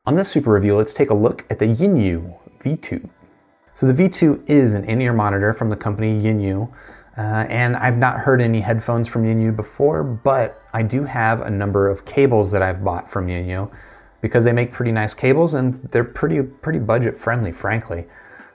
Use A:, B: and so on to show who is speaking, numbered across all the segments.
A: On this super review, let's take a look at the Yinyoo V2. So the V2 is an in-ear monitor from the company Yinyoo, and I've not heard any headphones from Yinyoo before, but I do have a number of cables that I've bought from Yinyoo because they make pretty nice cables and they're pretty budget friendly, frankly.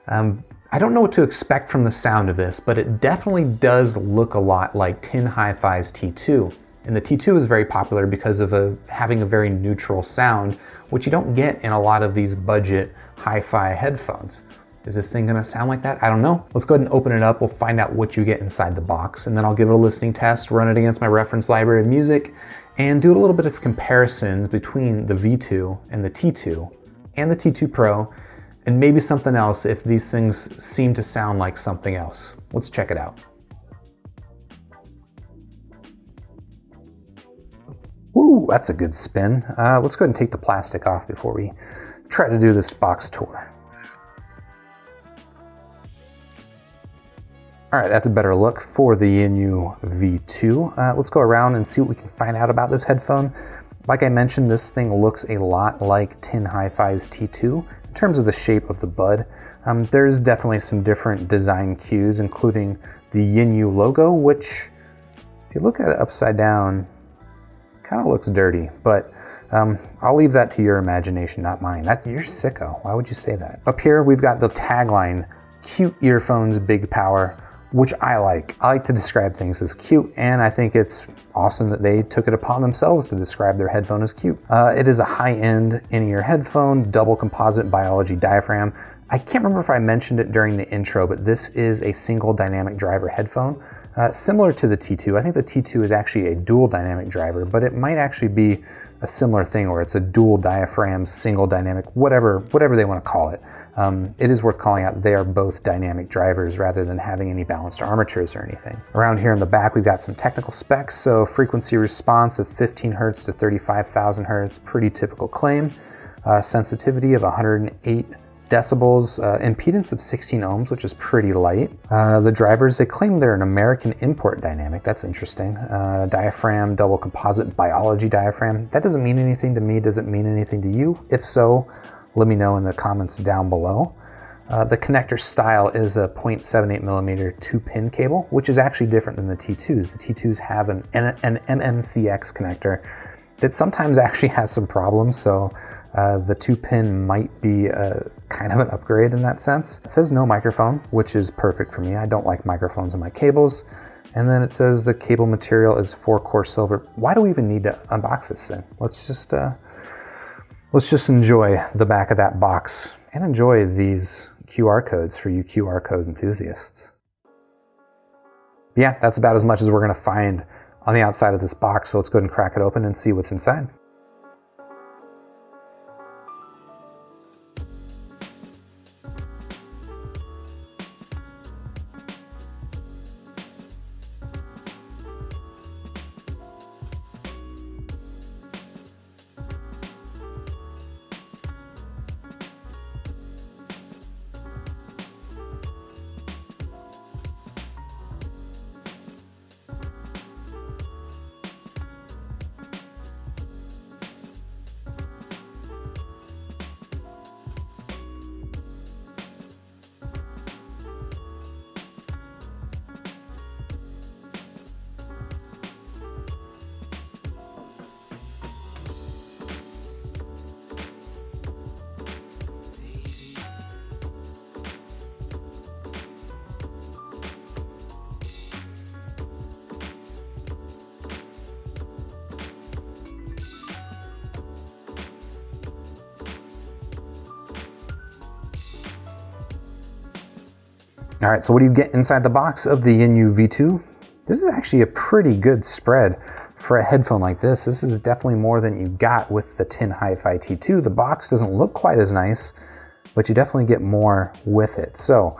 A: I don't know what to expect from the sound of this, but it definitely does look a lot like Tin Hi-Fi's T2. And the T2 is very popular because of having a very neutral sound, which you don't get in a lot of these budget hi-fi headphones. Is this thing gonna sound like that? I don't know. Let's go ahead and open it up. We'll find out what you get inside the box, and then I'll give it a listening test, run it against my reference library of music, and do a little bit of comparisons between the V2 and the T2 and the T2 Pro, and maybe something else if these things seem to sound like something else. Let's check it out. Ooh, that's a good spin. Let's go ahead and take the plastic off before we try to do this box tour. All right, that's a better look for the Yinyoo V2. Let's go around and see what we can find out about this headphone. Like I mentioned, this thing looks a lot like Tin Hi-Fi's T2 in terms of the shape of the bud. There's definitely some different design cues, including the Yinyoo logo, which, if you look at it upside down, kind of looks dirty, but I'll leave that to your imagination, not mine. You're sicko. Why would you say that? Up here, we've got the tagline, "Cute earphones, big power," which I like. I like to describe things as cute, and I think it's awesome that they took it upon themselves to describe their headphone as cute. It is a high-end in-ear headphone, double composite biology diaphragm. I can't remember if I mentioned it during the intro, but this is a single dynamic driver headphone. Similar to the T2. I think the T2 is actually a dual dynamic driver, but it might actually be a similar thing where it's a dual diaphragm, single dynamic, whatever they want to call it. It is worth calling out they are both dynamic drivers rather than having any balanced armatures or anything. Around here in the back, we've got some technical specs. So frequency response of 15 Hertz to 35,000 Hertz, pretty typical claim. Sensitivity of 108 decibels, impedance of 16 ohms, which is pretty light. The drivers, they claim they're an American import dynamic. That's interesting. Diaphragm, double composite biology diaphragm. That doesn't mean anything to me. Does it mean anything to you? If so, let me know in the comments down below. The connector style is a 0.78 millimeter 2-pin cable, which is actually different than the T2s. The T2s have an MMCX connector that sometimes actually has some problems, so the 2-pin might be kind of an upgrade in that sense. It says no microphone, which is perfect for me. I don't like microphones in my cables. And then it says the cable material is 4-core silver. Why do we even need to unbox this thing? Let's just enjoy the back of that box and enjoy these QR codes for you QR code enthusiasts. Yeah, that's about as much as we're gonna find on the outside of this box. So let's go ahead and crack it open and see what's inside. All right, so what do you get inside the box of the Yinyoo V2? This is actually a pretty good spread for a headphone like this. This is definitely more than you got with the Tin Hi-Fi T2. The box doesn't look quite as nice, but you definitely get more with it. So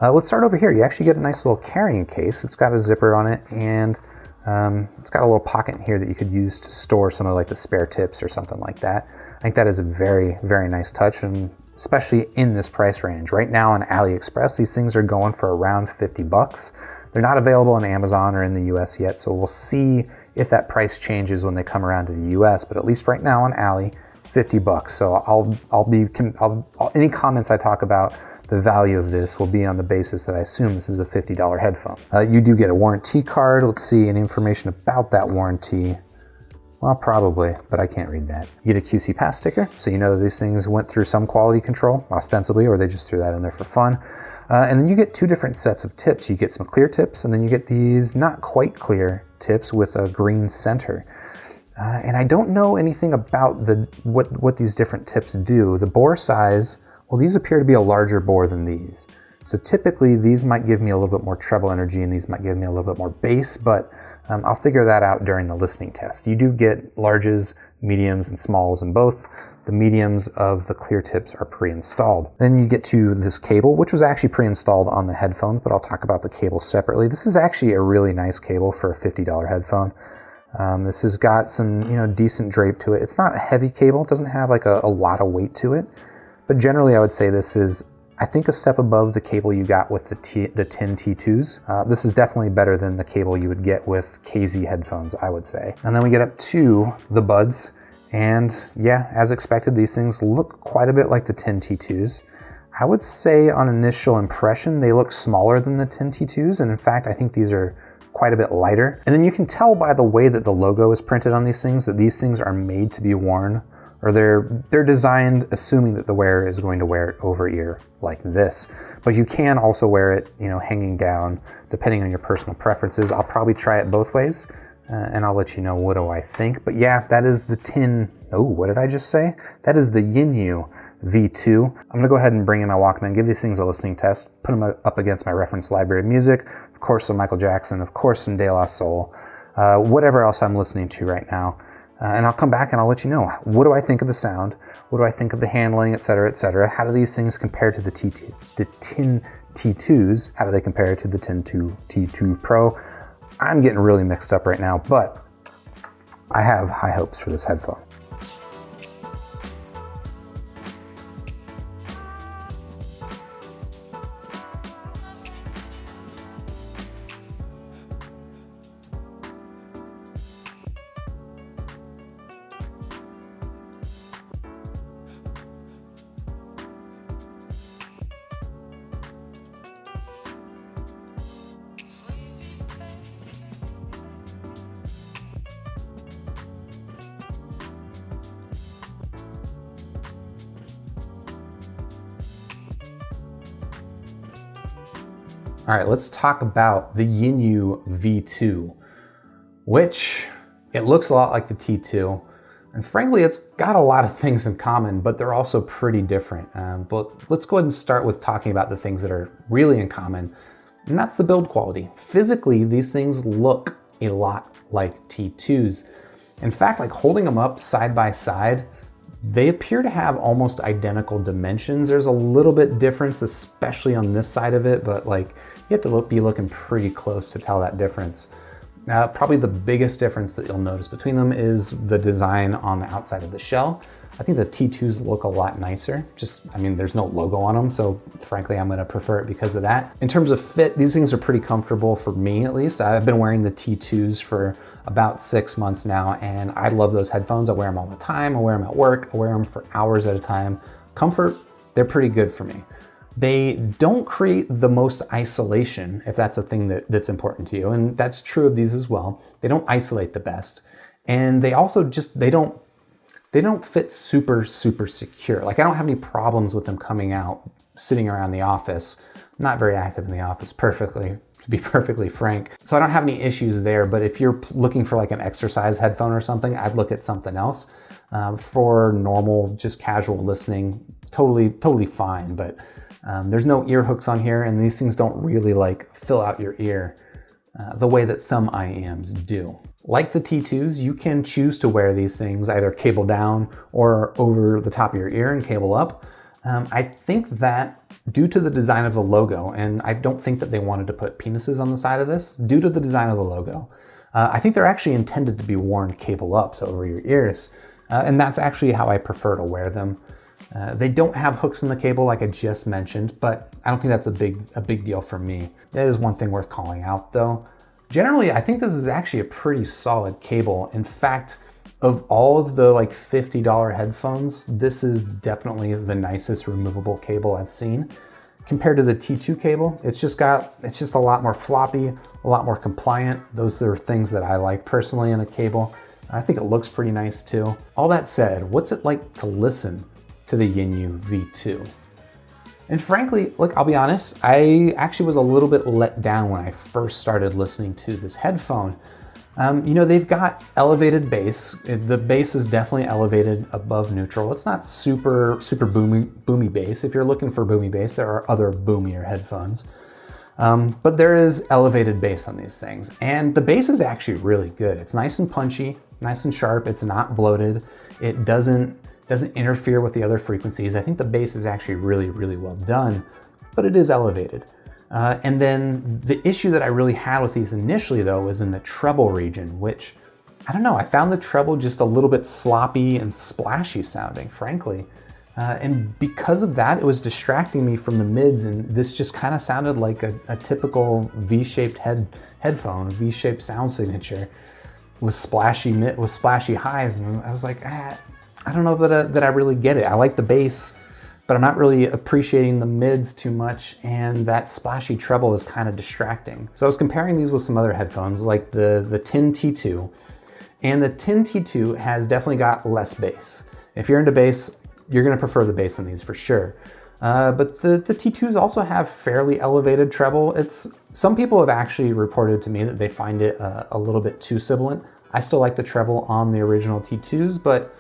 A: let's start over here. You actually get a nice little carrying case. It's got a zipper on it, and it's got a little pocket in here that you could use to store some of like the spare tips or something like that. I think that is a very, very nice touch, and especially in this price range. Right now on AliExpress, these things are going for around 50 bucks. They're not available on Amazon or in the US yet, so we'll see if that price changes when they come around to the US, but at least right now on Ali, 50 bucks. So any comments I talk about the value of this will be on the basis that I assume this is a $50 headphone. You do get a warranty card. Let's see any information about that warranty. Well, probably, but I can't read that. You get a QC Pass sticker, so you know that these things went through some quality control, ostensibly, or they just threw that in there for fun. And then you get two different sets of tips. You get some clear tips, and then you get these not quite clear tips with a green center. And I don't know anything about what these different tips do. The bore size, well, these appear to be a larger bore than these. So typically these might give me a little bit more treble energy and these might give me a little bit more bass, but I'll figure that out during the listening test. You do get larges, mediums, and smalls in both. The mediums of the clear tips are pre-installed. Then you get to this cable, which was actually pre-installed on the headphones, but I'll talk about the cable separately. This is actually a really nice cable for a $50 headphone. This has got some, decent drape to it. It's not a heavy cable. It doesn't have like a lot of weight to it, but generally I would say this is, I think, a step above the cable you got with the 10 T2s. This is definitely better than the cable you would get with KZ headphones, I would say. And then we get up to the buds, and yeah, as expected, these things look quite a bit like the 10 T2s. I would say on initial impression, they look smaller than the 10 T2s, and in fact, I think these are quite a bit lighter. And then you can tell by the way that the logo is printed on these things that these things are made to be worn, or they're designed assuming that the wearer is going to wear it over ear like this. But you can also wear it, hanging down, depending on your personal preferences. I'll probably try it both ways, and I'll let you know what do I think. But yeah, that is the what did I just say? That is the Yinyoo V2. I'm gonna go ahead and bring in my Walkman, give these things a listening test, put them up against my reference library of music, of course some Michael Jackson, of course some De La Soul, whatever else I'm listening to right now. And I'll come back and I'll let you know, what do I think of the sound? What do I think of the handling, et cetera, et cetera? How do these things compare to the 10 T2s? How do they compare to the 10 T2 Pro? I'm getting really mixed up right now, but I have high hopes for this headphone. All right, let's talk about the Yinyoo V2, which it looks a lot like the T2. And frankly, it's got a lot of things in common, but they're also pretty different. But let's go ahead and start with talking about the things that are really in common, and that's the build quality. Physically, these things look a lot like T2s. In fact, like holding them up side by side, they appear to have almost identical dimensions. There's a little bit difference, especially on this side of it, but like you have to be looking pretty close to tell that difference. Probably the biggest difference that you'll notice between them is the design on the outside of the shell. I think the T2s look a lot nicer. There's no logo on them, so frankly, I'm gonna prefer it because of that. In terms of fit, these things are pretty comfortable for me, at least. I've been wearing the T2s for about 6 months now, and I love those headphones. I wear them all the time. I wear them at work. I wear them for hours at a time. Comfort, they're pretty good for me. They don't create the most isolation, if that's a thing that's important to you, and that's true of these as well. They don't isolate the best, and they also they don't fit super secure. Like I don't have any problems with them coming out, sitting around the office. I'm not very active in the office, to be perfectly frank. So I don't have any issues there, but if you're looking for like an exercise headphone or something, I'd look at something else. For normal, just casual listening, totally fine, but there's no ear hooks on here, and these things don't really like fill out your ear the way that some IEMs do. Like the T2s, you can choose to wear these things either cable down or over the top of your ear and cable up. I think that due to the design of the logo, and I don't think that they wanted to put penises on the side of this, due to the design of the logo, I think they're actually intended to be worn cable up, so over your ears. And that's actually how I prefer to wear them. They don't have hooks in the cable like I just mentioned, but I don't think that's a big deal for me. That is one thing worth calling out though. Generally, I think this is actually a pretty solid cable. In fact, Of all of the like $50 headphones, this is definitely the nicest removable cable I've seen. Compared to the T2 cable, it's just a lot more floppy, a lot more compliant. Those are things that I like personally in a cable. I think it looks pretty nice too. All that said, what's it like to listen to the Yinyoo V2? And frankly, look, I'll be honest, I actually was a little bit let down when I first started listening to this headphone. You know, they've got elevated bass. The bass is definitely elevated above neutral. It's not super boomy bass. If you're looking for boomy bass, there are other boomier headphones. But there is elevated bass on these things. And the bass is actually really good. It's nice and punchy, nice and sharp. It's not bloated. It doesn't interfere with the other frequencies. I think the bass is actually really well done, but it is elevated. And then the issue that I really had with these initially though was in the treble region, which, I don't know, I found the treble just a little bit sloppy and splashy sounding, frankly. And because of that, it was distracting me from the mids, and this just kind of sounded like a typical V-shaped headphone, V-shaped sound signature with splashy highs, and I was like, I don't know that I really get it. I like the bass, but I'm not really appreciating the mids too much, and that splashy treble is kind of distracting. So I was comparing these with some other headphones like the Tin T2, and the Tin T2 has definitely got less bass. If you're into bass, you're gonna prefer the bass on these for sure. But the T2s also have fairly elevated treble. Some people have actually reported to me that they find it a little bit too sibilant. I still like the treble on the original T2s, but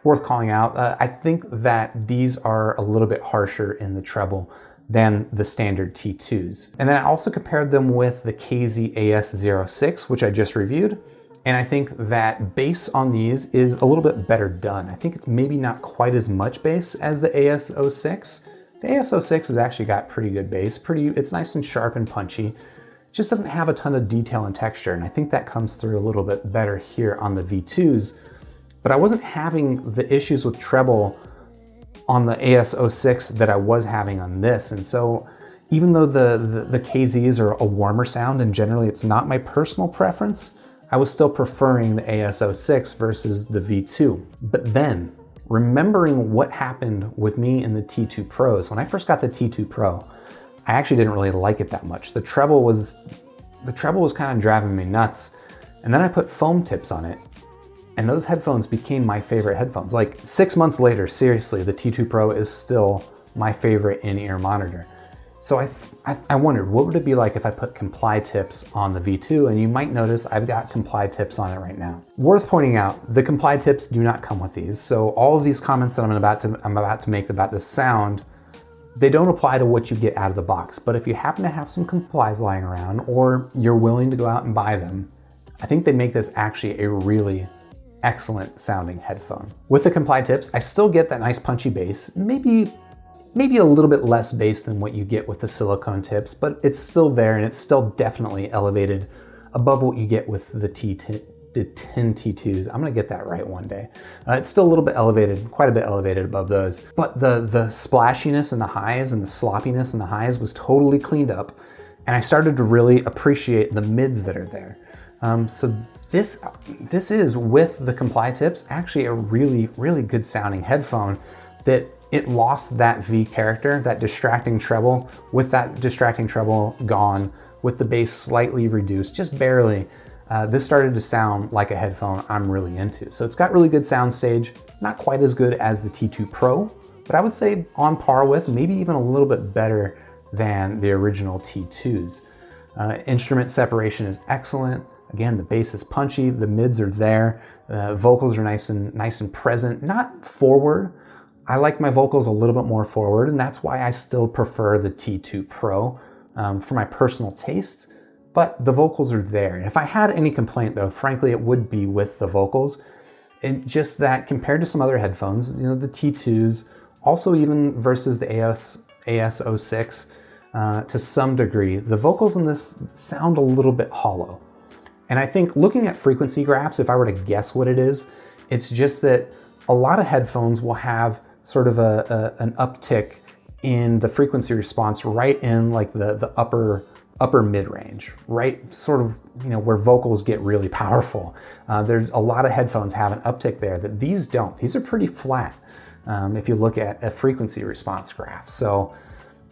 A: worth calling out. I think that these are a little bit harsher in the treble than the standard T2s. And then I also compared them with the KZ AS06, which I just reviewed. And I think that bass on these is a little bit better done. I think it's maybe not quite as much bass as the AS06. The AS06 has actually got pretty good bass. It's nice and sharp and punchy. It just doesn't have a ton of detail and texture. And I think that comes through a little bit better here on the V2s. But I wasn't having the issues with treble on the AS06 that I was having on this. And so even though the KZs are a warmer sound and generally it's not my personal preference, I was still preferring the AS06 versus the V2. But then, remembering what happened with me in the T2 Pros, when I first got the T2 Pro, I actually didn't really like it that much. The treble was kind of driving me nuts. And then I put foam tips on it, and those headphones became my favorite headphones. Like 6 months later, seriously, the T2 Pro is still my favorite in-ear monitor. So I wondered, what would it be like if I put Comply tips on the V2? And you might notice I've got Comply tips on it right now. Worth pointing out, the Comply tips do not come with these. So all of these comments that I'm about to make about the sound, they don't apply to what you get out of the box. But if you happen to have some Complies lying around, or you're willing to go out and buy them, I think they make this actually a really excellent sounding headphone. With the Comply tips, I still get that nice punchy bass, maybe a little bit less bass than what you get with the silicone tips, but it's still there, and it's still definitely elevated above what you get with the Tin T2s. I'm gonna get that right one day. It's still a little bit elevated, quite a bit elevated above those, but the splashiness in the highs and the sloppiness in the highs was totally cleaned up, and I started to really appreciate the mids that are there. So this is, with the Comply tips, actually a really good sounding headphone that it lost that V character, that distracting treble. With that distracting treble gone, with the bass slightly reduced, just barely, this started to sound like a headphone I'm really into. So it's got really good sound stage, not quite as good as the T2 Pro, but I would say on par with, maybe even a little bit better than the original T2s. Instrument separation is excellent. Again, the bass is punchy, the mids are there, vocals are nice and present, not forward. I like my vocals a little bit more forward, and that's why I still prefer the T2 Pro for my personal tastes, but the vocals are there. And if I had any complaint though, frankly, it would be with the vocals. And just that compared to some other headphones, you know, the T2s, also even versus the AS06, to some degree, the vocals in this sound a little bit hollow. And I think looking at frequency graphs, if I were to guess what it is, it's just that a lot of headphones will have sort of an uptick in the frequency response right in like the upper upper mid-range, right? Sort of, where vocals get really powerful. There's a lot of headphones have an uptick there that these don't. These are pretty flat if you look at a frequency response graph. So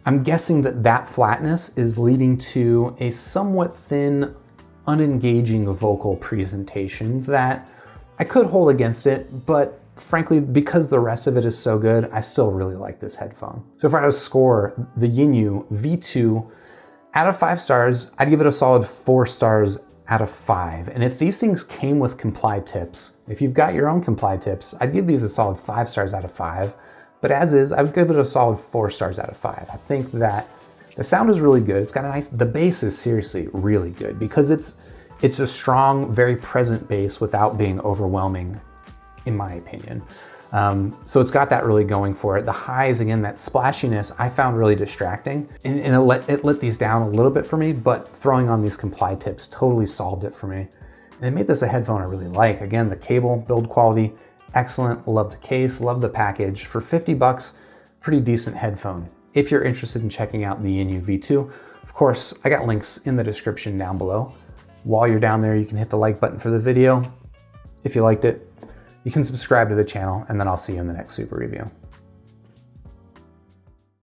A: I'm guessing that flatness is leading to a somewhat thin, unengaging vocal presentation that I could hold against it, but frankly, because the rest of it is so good, I still really like this headphone. So if I had to score the Yinyoo V2 out of 5 stars, I'd give it a solid 4 stars out of 5. And if these things came with comply tips, if you've got your own comply tips, I'd give these a solid 5 stars out of 5. But as is, I would give it a solid 4 stars out of 5. I think that the sound is really good. It's got a nice, the bass is seriously really good because it's a strong, very present bass without being overwhelming, in my opinion. So it's got that really going for it. The highs, again, that splashiness, I found really distracting, and it let these down a little bit for me, but throwing on these comply tips totally solved it for me. And it made this a headphone I really like. Again, the cable build quality, excellent. Love the case, love the package. For 50 bucks, pretty decent headphone. If you're interested in checking out the Yinyoo V2, of course, I got links in the description down below. While you're down there, you can hit the like button for the video. If you liked it, you can subscribe to the channel, and then I'll see you in the next super review.